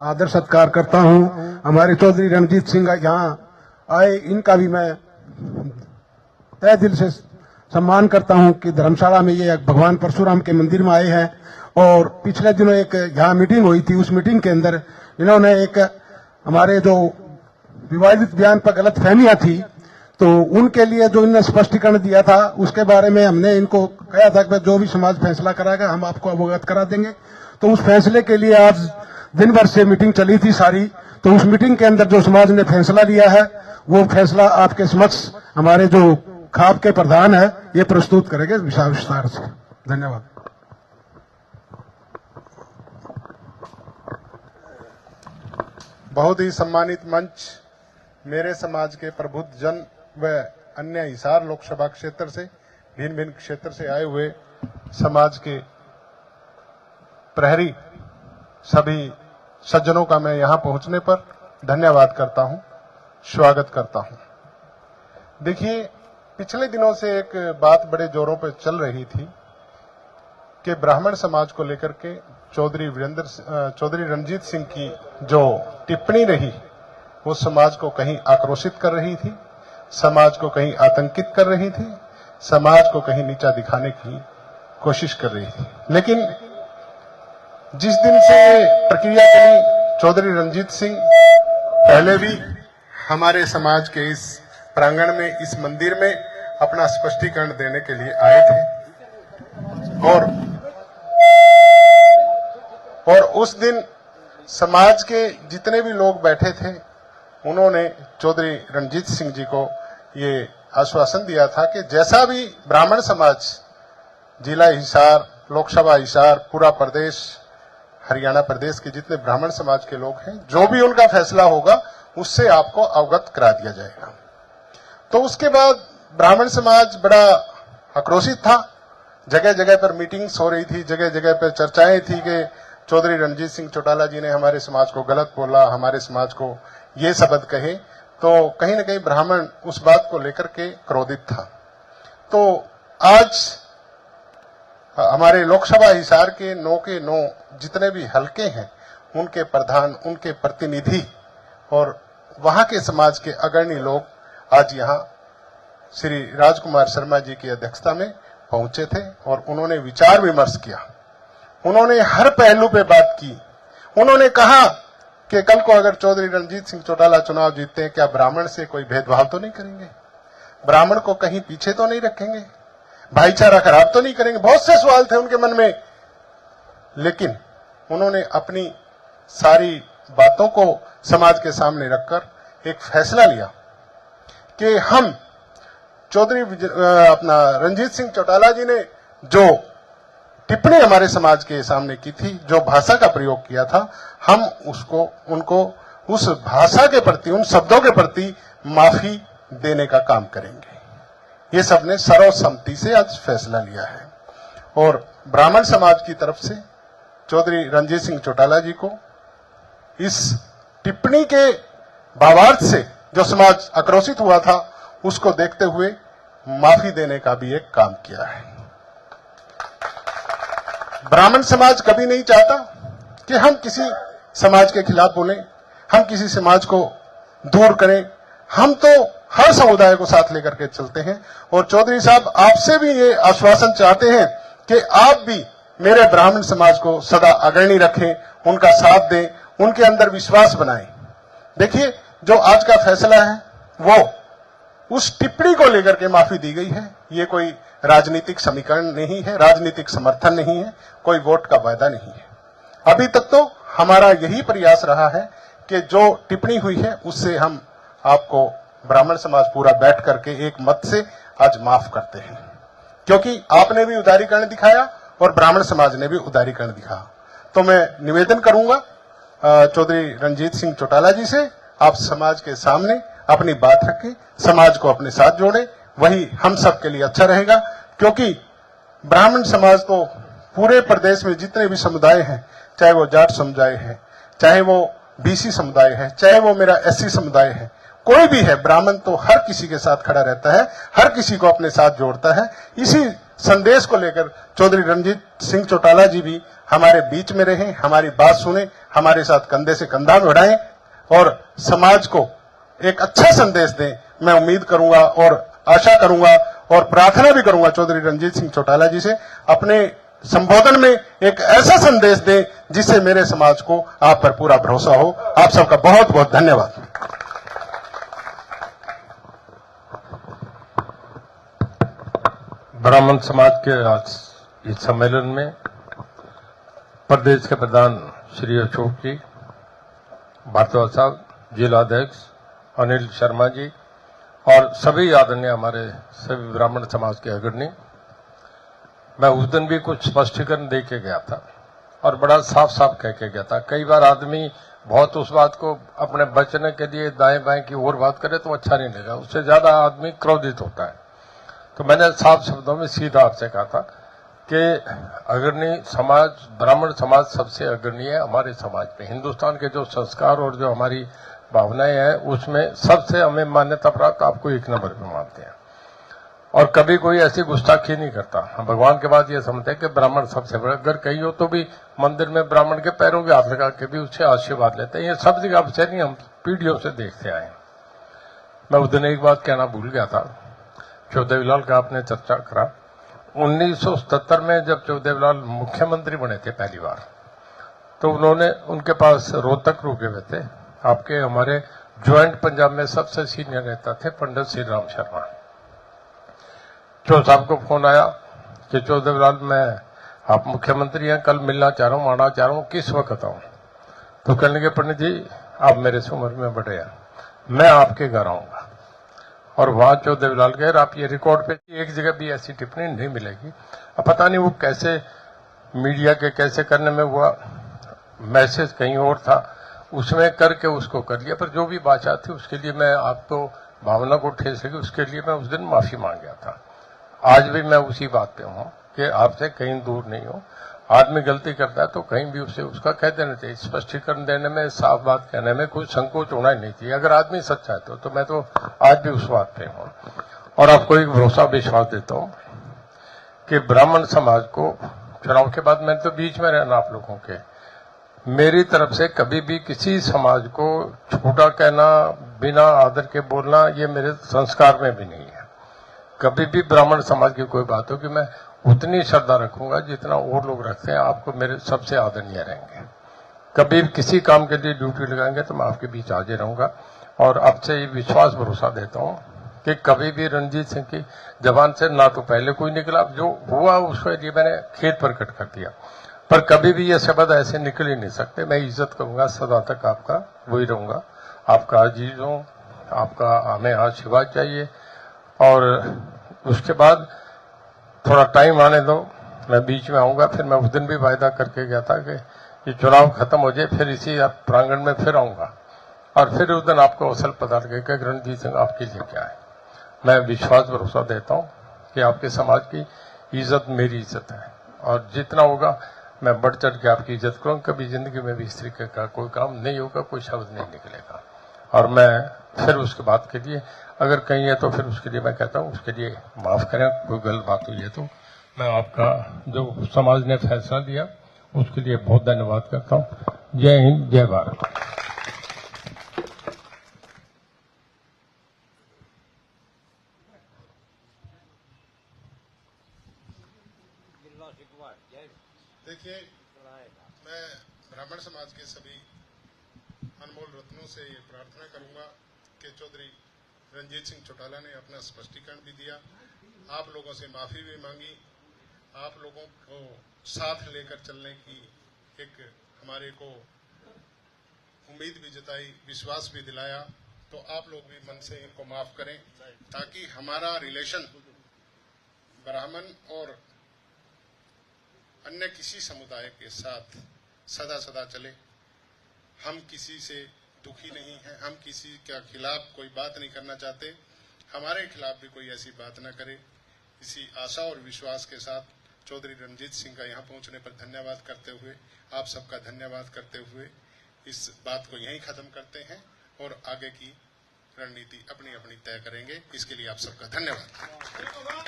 आदर सत्कार करता हूं। हमारे चौधरी रणजीत सिंह यहाँ आए, इनका भी मैं तहे दिल से सम्मान करता हूं कि धर्मशाला में ये भगवान परशुराम के मंदिर में आए हैं। और पिछले दिनों एक यहाँ मीटिंग हुई थी, उस मीटिंग के अंदर इन्होंने एक हमारे जो विवादित बयान पर गलत फहमियां थी, तो उनके लिए जो इन्होंने स्पष्टीकरण दिया था उसके बारे में हमने इनको कहा था कि जो भी समाज फैसला कराएगा हम आपको अवगत करा देंगे। तो उस फैसले के लिए आज दिन भर से मीटिंग चली थी सारी, तो उस मीटिंग के अंदर जो समाज ने फैसला लिया है वो फैसला आपके समक्ष हमारे जो खाप के प्रधान है ये प्रस्तुत करेंगे विस्तार से। धन्यवाद। बहुत ही सम्मानित मंच, मेरे समाज के प्रबुद्ध जन व अन्य हिसार लोकसभा क्षेत्र से भिन्न भिन्न क्षेत्र से आए हुए समाज के प्रहरी सभी सज्जनों का मैं यहां पहुंचने पर धन्यवाद करता हूं, स्वागत करता हूं। देखिए, पिछले दिनों से एक बात बड़े जोरों पर चल रही थी कि ब्राह्मण समाज को लेकर के चौधरी रणजीत सिंह की जो टिप्पणी रही वो समाज को कहीं आक्रोशित कर रही थी, समाज को कहीं आतंकित कर रही थी, समाज को कहीं नीचा दिखाने की कोशिश कर रही थी। लेकिन जिस दिन से प्रक्रिया चली, चौधरी रणजीत सिंह पहले भी हमारे समाज के इस प्रांगण में, इस मंदिर में अपना स्पष्टीकरण देने के लिए आए थे और उस दिन समाज के जितने भी लोग बैठे थे उन्होंने चौधरी रणजीत सिंह जी को ये आश्वासन दिया था कि जैसा भी ब्राह्मण समाज, जिला हिसार, लोकसभा हिसार, पूरा प्रदेश, हरियाणा प्रदेश के जितने ब्राह्मण समाज के लोग हैं, जो भी उनका फैसला होगा उससे आपको अवगत करा दिया जाएगा। तो उसके बाद ब्राह्मण समाज बड़ा आक्रोशित था, जगह जगह पर मीटिंग्स हो रही थी, जगह जगह पर चर्चाएं थी कि चौधरी रणजीत सिंह चौटाला जी ने हमारे समाज को गलत बोला, हमारे समाज को ये शब्द कहे। तो कहीं न कहीं ब्राह्मण उस बात को लेकर के क्रोधित था। तो आज हमारे लोकसभा हिसार के 9 के 9 जितने भी हलके हैं उनके प्रधान, उनके प्रतिनिधि और वहां के समाज के अग्रणी लोग आज यहां श्री राजकुमार शर्मा जी की अध्यक्षता में पहुंचे थे और उन्होंने विचार विमर्श किया। उन्होंने हर पहलू पे बात की। उन्होंने कहा कि कल को अगर चौधरी रणजीत सिंह चौटाला चुनाव जीतते हैं, क्या ब्राह्मण से कोई भेदभाव तो नहीं करेंगे, ब्राह्मण को कहीं पीछे तो नहीं रखेंगे, भाईचारा खराब तो नहीं करेंगे। बहुत से सवाल थे उनके मन में, लेकिन उन्होंने अपनी सारी बातों को समाज के सामने रखकर एक फैसला लिया कि हम चौधरी अपना रणजीत सिंह चौटाला जी ने जो टिप्पणी हमारे समाज के सामने की थी, जो भाषा का प्रयोग किया था, हम उनको उस भाषा के प्रति, उन शब्दों के प्रति माफी देने का काम करेंगे। ये सबने सर्वसम्मति से आज फैसला लिया है और ब्राह्मण समाज की तरफ से चौधरी रणजीत सिंह चौटाला जी को इस टिप्पणी के भावार्थ से जो समाज आक्रोशित हुआ था उसको देखते हुए माफी देने का भी एक काम किया है। ब्राह्मण समाज कभी नहीं चाहता कि हम किसी समाज के खिलाफ बोलें, हम किसी समाज को दूर करें। हम तो हर समुदाय को साथ लेकर के चलते हैं और चौधरी साहब आपसे भी ये आश्वासन चाहते हैं कि आप भी मेरे ब्राह्मण समाज को सदा अग्रणी रखें, उनका साथ दें, उनके अंदर विश्वास बनाएं। देखिए, जो आज का फैसला है वो उस टिप्पणी को लेकर के माफी दी गई है। ये कोई राजनीतिक समीकरण नहीं है, राजनीतिक समर्थन नहीं है, कोई वोट का वायदा नहीं है। अभी तक तो हमारा यही प्रयास रहा है कि जो टिप्पणी हुई है उससे हम आपको ब्राह्मण समाज पूरा बैठ करके एक मत से आज माफ करते हैं, क्योंकि आपने भी उदारीकरण दिखाया और ब्राह्मण समाज ने भी उदारीकरण दिखाया। तो मैं निवेदन करूंगा चौधरी रणजीत सिंह चौटाला जी से, आप समाज के सामने अपनी बात रखें, समाज को अपने साथ जोड़े, वही हम सब के लिए अच्छा रहेगा। क्योंकि ब्राह्मण समाज तो पूरे प्रदेश में जितने भी समुदाय हैं, चाहे वो जाट समुदाय है, चाहे वो बीसी समुदाय है, चाहे वो मेरा एससी समुदाय है, कोई भी है, ब्राह्मण तो हर किसी के साथ खड़ा रहता है, हर किसी को अपने साथ जोड़ता है। इसी संदेश को लेकर चौधरी रणजीत सिंह चौटाला जी भी हमारे बीच में रहे, हमारी बात सुने, हमारे साथ कंधे से कंधा बढ़ाएं और समाज को एक अच्छा संदेश दें। मैं उम्मीद करूंगा और आशा करूंगा और प्रार्थना भी करूंगा चौधरी रणजीत सिंह चौटाला जी से, अपने संबोधन में एक ऐसा संदेश दें जिससे मेरे समाज को आप पर पूरा भरोसा हो। आप सबका बहुत बहुत धन्यवाद। ब्राह्मण समाज के आज इस सम्मेलन में प्रदेश के प्रधान श्री अशोक जी, भारद्वाज साहब, जिलाध्यक्ष अनिल शर्मा जी और सभी आदरणीय हमारे सभी ब्राह्मण समाज के अग्रणी, मैं उस दिन भी कुछ स्पष्टीकरण दे के गया था और बड़ा साफ साफ कह के गया था। कई बार आदमी बहुत उस बात को अपने बचने के लिए दाएं बाएं की और बात करे तो अच्छा नहीं लगेगा, उससे ज्यादा आदमी क्रोधित होता है। तो मैंने साफ शब्दों में सीधा आपसे कहा था कि अग्रणी समाज, ब्राह्मण समाज सबसे अग्रणी है हमारे समाज में। हिंदुस्तान के जो संस्कार और जो हमारी भावनाएं हैं उसमें सबसे हमें मान्यता प्राप्त आपको एक नंबर पे मानते हैं और कभी कोई ऐसी गुस्ताखी नहीं करता। हम भगवान के बाद ये समझते हैं कि ब्राह्मण सबसे बड़ा, अगर कहीं हो तो भी मंदिर में ब्राह्मण के पैरों के हाथ लगा के भी उससे आशीर्वाद लेते हैं। ये सब जगह अवसर नहीं, हम पीढ़ियों से देखते आए हैं। मैं उस दिन एक बात कहना भूल गया था, चौदेवलाल का आपने चर्चा करा। 1977 में जब चौदेवलाल मुख्यमंत्री बने थे पहली बार, तो उन्होंने, उनके पास रोहतक रुके हुए थे आपके हमारे ज्वाइंट पंजाब में सबसे सीनियर नेता थे पंडित श्री राम शर्मा। चौ साहब को फोन आया कि चौदेवलाल मैं, आप मुख्यमंत्री हैं, कल मिलना चाह रहा हूं, आना चाह रहा हूं, किस वक्त आऊं? तो कहने लगे पंडित जी आप मेरे से उम्र में बड़े हैं, मैं आपके घर आऊंगा। और वहां चौदेवलाल गए। आप ये रिकॉर्ड पे एक जगह भी ऐसी टिप्पणी नहीं मिलेगी। अब पता नहीं वो कैसे मीडिया के कैसे करने में हुआ, मैसेज कहीं और था, उसमें करके उसको कर लिया। पर जो भी भाषा थी उसके लिए मैं आपको भावना को ठेस लगी, उसके लिए मैं उस दिन माफी मांग गया था। आज भी मैं उसी बात पे हूँ कि आपसे कहीं दूर नहीं हूँ। आदमी गलती करता है तो कहीं भी उसे उसका कह देना चाहिए, स्पष्टीकरण देने में, साफ बात कहने में कोई संकोच होना ही नहीं चाहिए। अगर आदमी सच्चा है तो मैं तो आज भी उस बात पे हूँ और आपको एक भरोसा विश्वास देता हूँ कि ब्राह्मण समाज को चुनाव के बाद, मैंने तो बीच में रहना आप लोगों के, मेरी तरफ से कभी भी किसी समाज को छोटा कहना, बिना आदर के बोलना, ये मेरे संस्कार में भी नहीं है। कभी भी ब्राह्मण समाज की कोई बात हो कि मैं उतनी श्रद्धा रखूंगा जितना और लोग रखते हैं, आपको मेरे सबसे आदरणीय रहेंगे। कभी किसी काम के लिए ड्यूटी लगाएंगे तो मैं आपके बीच हाजिर रहूंगा और आपसे ये विश्वास भरोसा देता हूं कि कभी भी रणजीत सिंह की जबान से ना तो पहले कोई निकला, जो हुआ उसके लिए मैंने खेद प्रकट कर दिया, पर कभी भी ये शब्द ऐसे निकल ही नहीं सकते। मैं इज्जत करूंगा, सदा तक आपका वही रहूंगा, आपका अजीज हूं, आपका हमें आशीर्वाद चाहिए। और उसके बाद थोड़ा टाइम आने दो, मैं बीच में आऊंगा। फिर मैं उस दिन भी वायदा करके गया था कि ये चुनाव खत्म हो जाए फिर इसी प्रांगण में फिर आऊंगा और फिर उस दिन आपको असल पता लगेगा कि रणजीत सिंह आपके लिए क्या है। मैं विश्वास भरोसा देता हूं कि आपके समाज की इज्जत मेरी इज्जत है और जितना होगा मैं बढ़ चढ़ के आपकी इज्जत करूँ। कभी जिंदगी में भी इस तरीके का कोई काम नहीं होगा, कोई शब्द नहीं निकलेगा। और मैं फिर उसके बाद के लिए अगर कहीं है तो फिर उसके लिए मैं कहता हूँ, उसके लिए माफ करें, कोई गलत बात हुई है तो। मैं आपका जो समाज ने फैसला दिया उसके लिए बहुत धन्यवाद करता हूँ। जय हिंद, जय भारत। देखिए, मैं ब्राह्मण समाज के सभी अनमोल रत्नों से ये प्रार्थना करूंगा कि चौधरी रणजीत सिंह चौटाला ने अपना स्पष्टीकरण भी दिया, आप लोगों से माफी भी मांगी, आप लोगों को साथ लेकर चलने की एक हमारे को उम्मीद भी जताई, विश्वास भी दिलाया। तो आप लोग भी मन से इनको माफ करें ताकि हमारा रिलेशन ब्राह्मण और अन्य किसी समुदाय के साथ सदा सदा चले। हम किसी से दुखी नहीं हैं, हम किसी के खिलाफ कोई बात नहीं करना चाहते, हमारे खिलाफ भी कोई ऐसी बात न करे। इसी आशा और विश्वास के साथ चौधरी रणजीत सिंह का यहाँ पहुंचने पर धन्यवाद करते हुए, आप सबका धन्यवाद करते हुए इस बात को यहीं खत्म करते हैं और आगे की रणनीति अपनी अपनी तय करेंगे। इसके लिए आप सबका धन्यवाद।